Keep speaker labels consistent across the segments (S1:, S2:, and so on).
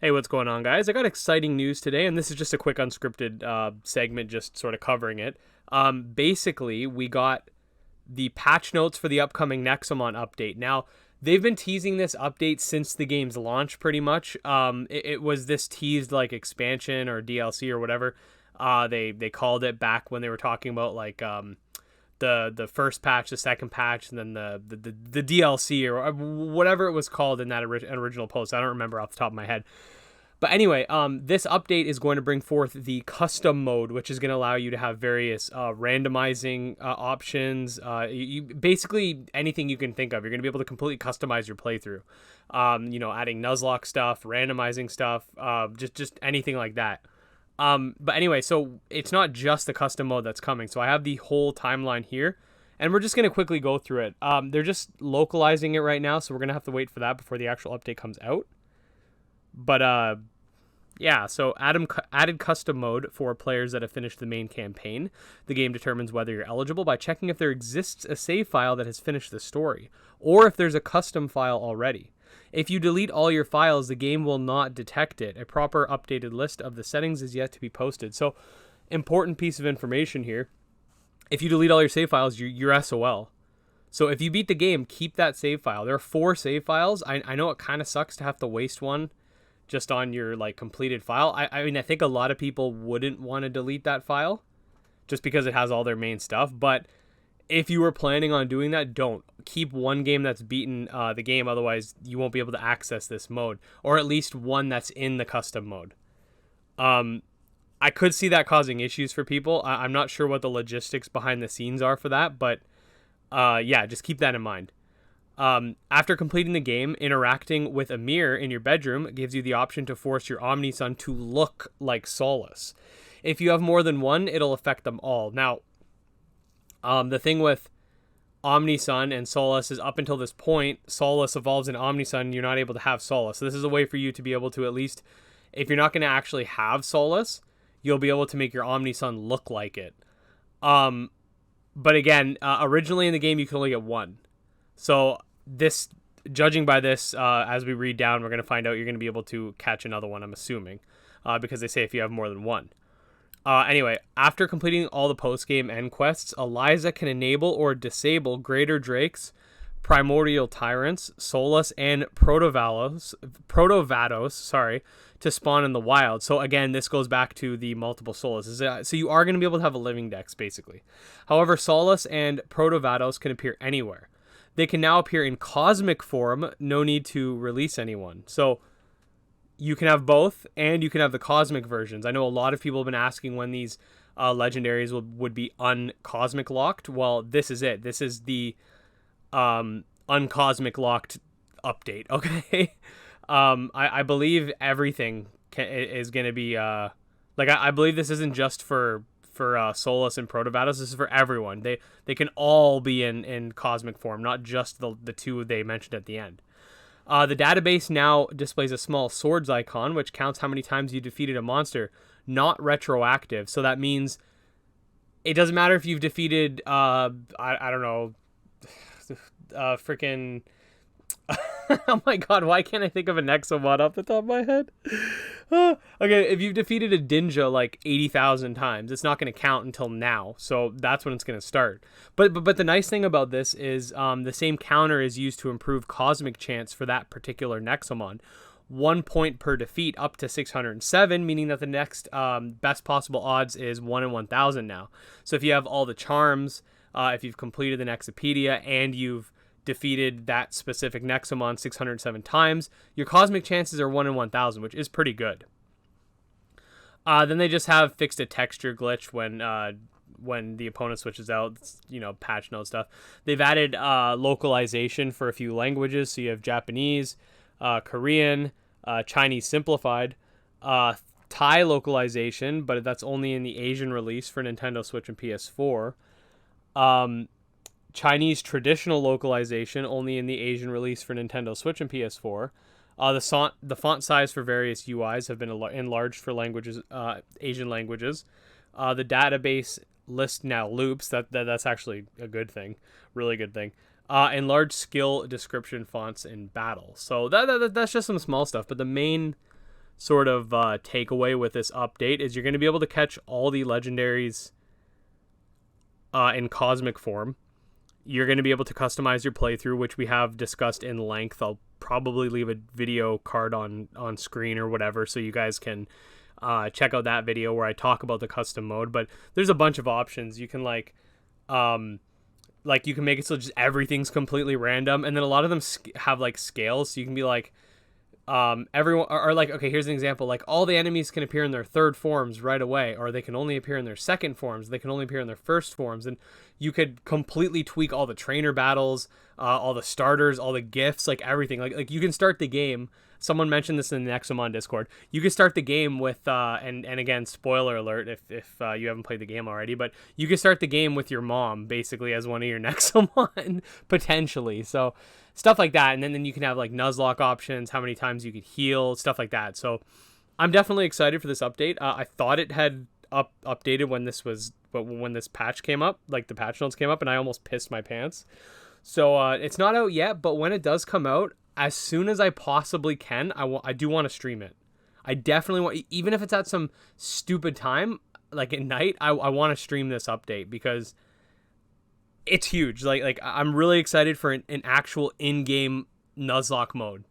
S1: Hey, what's going on, guys? I got exciting news today, and this is just a quick unscripted segment, just sort of covering it. Basically, we got the patch notes for the upcoming Nexomon update. Now, they've been teasing this update since the game's launch, pretty much. It was this teased like expansion or DLC or whatever. They called it back when they were talking about like the first patch, the second patch, and then the DLC or whatever it was called in that original post. I don't remember off the top of my head. But anyway, this update is going to bring forth the custom mode, which is going to allow you to have various randomizing options. Basically anything you can think of. You're going to be able to completely customize your playthrough. Adding Nuzlocke stuff, randomizing stuff, just anything like that. But anyway, so it's not just the custom mode that's coming. So I have the whole timeline here, and we're just going to quickly go through it. They're just localizing it right now, so we're going to have to wait for that before the actual update comes out. But yeah, so added custom mode for players that have finished the main campaign. The game determines whether you're eligible by checking if there exists a save file that has finished the story, or if there's a custom file already. If you delete all your files, the game will not detect it. A proper updated list of the settings is yet to be posted. So, important piece of information here. If you delete all your save files, you're SOL. So if you beat the game, keep that save file. There are 4 save files. I know it kind of sucks to have to waste one just on your like completed file. I mean, I think a lot of people wouldn't want to delete that file just because it has all their main stuff. But if you were planning on doing that, don't. Keep one game that's beaten the game. Otherwise, you won't be able to access this mode, or at least one that's in the custom mode. I could see that causing issues for people. I'm not sure what the logistics behind the scenes are for that, but yeah, just keep that in mind. After completing the game, interacting with a mirror in your bedroom gives you the option to force your Omnisun to look like Solus. If you have more than one, it'll affect them all. Now, the thing with Omnisun and Solus is up until this point, Solus evolves in Omnisun, and you're not able to have Solus. So this is a way for you to be able to at least, if you're not going to actually have Solus, you'll be able to make your Omnisun look like it. But again, originally in the game, you can only get one. So this, judging by this, as we read down, we're going to find out you're going to be able to catch another one, I'm assuming, because they say if you have more than one. Anyway, after completing all the post-game end quests, Eliza can enable or disable Greater Drakes, Primordial Tyrants, Solus, and Protovados, to spawn in the wild. So again, this goes back to the multiple Solus. So you are going to be able to have a living dex, basically. However, Solus and Protovados can appear anywhere. They can now appear in cosmic form, no need to release anyone. So you can have both, and you can have the cosmic versions. I know a lot of people have been asking when these legendaries would be uncosmic locked. Well, this is it. This is the uncosmic locked update, okay? I believe everything is going to be... I believe this isn't just for Solus and Protovados. This is for everyone. They can all be in cosmic form, not just the 2 they mentioned at the end. The database now displays a small swords icon, which counts how many times you defeated a monster, not retroactive. So that means it doesn't matter if you've defeated, I don't know, freaking... oh my god, why can't I think of a Nexomon off the top of my head? Okay, if you've defeated a Dinja like 80,000 times, it's not going to count until now. So that's when it's going to start. But the nice thing about this is the same counter is used to improve cosmic chance for that particular Nexomon. 1 point per defeat up to 607, meaning that the next best possible odds is 1 in 1,000 now. So if you have all the charms, if you've completed the Nexopedia, and you've defeated that specific Nexomon 607 times, your cosmic chances are 1 in 1,000, which is pretty good. Then they just have fixed a texture glitch when the opponent switches out, patch note stuff. They've added localization for a few languages, so you have Japanese, Korean, Chinese simplified, Thai localization, but that's only in the Asian release for Nintendo Switch and PS4. Chinese traditional localization only in the Asian release for Nintendo Switch and PS4. The font size for various UIs have been enlarged for languages, Asian languages. The database list now loops. That's actually a good thing, really good thing. And large skill description fonts in battle. So that's just some small stuff. But the main sort of takeaway with this update is you're going to be able to catch all the legendaries in cosmic form. You're going to be able to customize your playthrough, which we have discussed in length. I'll probably leave a video card on screen or whatever, so you guys can check out that video where I talk about the custom mode. But there's a bunch of options. You can like you can make it so just everything's completely random, and then a lot of them have like scales, so you can be like, everyone or like, okay, here's an example, like all the enemies can appear in their third forms right away, or they can only appear in their second forms, they can only appear in their first forms. And you could completely tweak all the trainer battles, all the starters, all the gifts, like everything. Like you can start the game. Someone mentioned this in the Nexomon Discord. You can start the game with and again, spoiler alert if you haven't played the game already, but you can start the game with your mom basically as one of your Nexomon potentially. So stuff like that, and then you can have like Nuzlocke options, how many times you could heal, stuff like that. So I'm definitely excited for this update. I thought it had updated when this patch came up, like the patch notes came up, and I almost pissed my pants. So it's not out yet, but when it does come out, as soon as I possibly can, I do want to stream it. I definitely want, even if it's at some stupid time, like at night, I want to stream this update because it's huge. Like I'm really excited for an actual in-game Nuzlocke mode.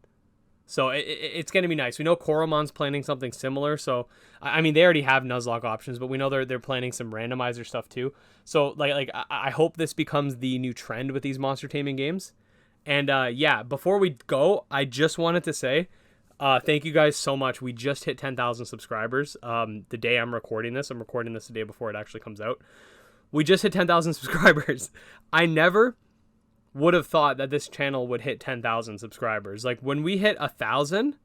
S1: So it's going to be nice. We know Coromon's planning something similar. So, I mean, they already have Nuzlocke options, but we know they're planning some randomizer stuff too. So, like I hope this becomes the new trend with these monster taming games. And yeah, before we go, I just wanted to say thank you guys so much. We just hit 10,000 subscribers the day I'm recording this. I'm recording this the day before it actually comes out. We just hit 10,000 subscribers. I never would have thought that this channel would hit 10,000 subscribers. Like when we hit 1,000,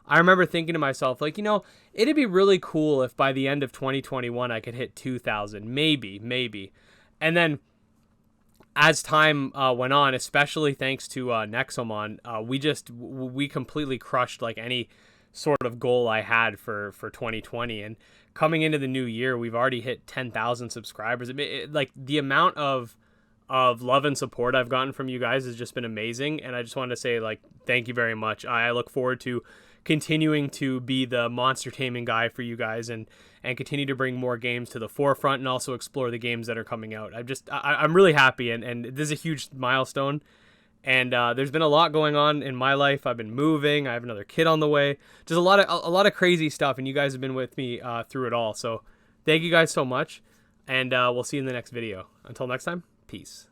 S1: I remember thinking to myself, like, you know, it'd be really cool if by the end of 2021 I could hit 2,000, maybe. And then as time went on, especially thanks to Nexomon, we completely crushed like any sort of goal I had for 2020. And coming into the new year, we've already hit 10,000 subscribers. Like the amount of love and support I've gotten from you guys has just been amazing. And I just wanted to say, like, thank you very much. I look forward to continuing to be the monster taming guy for you guys and continue to bring more games to the forefront and also explore the games that are coming out. I'm really happy, and this is a huge milestone. And there's been a lot going on in my life. I've been moving. I have another kid on the way. Just a lot of crazy stuff, and you guys have been with me through it all. So thank you guys so much, and we'll see you in the next video. Until next time, peace.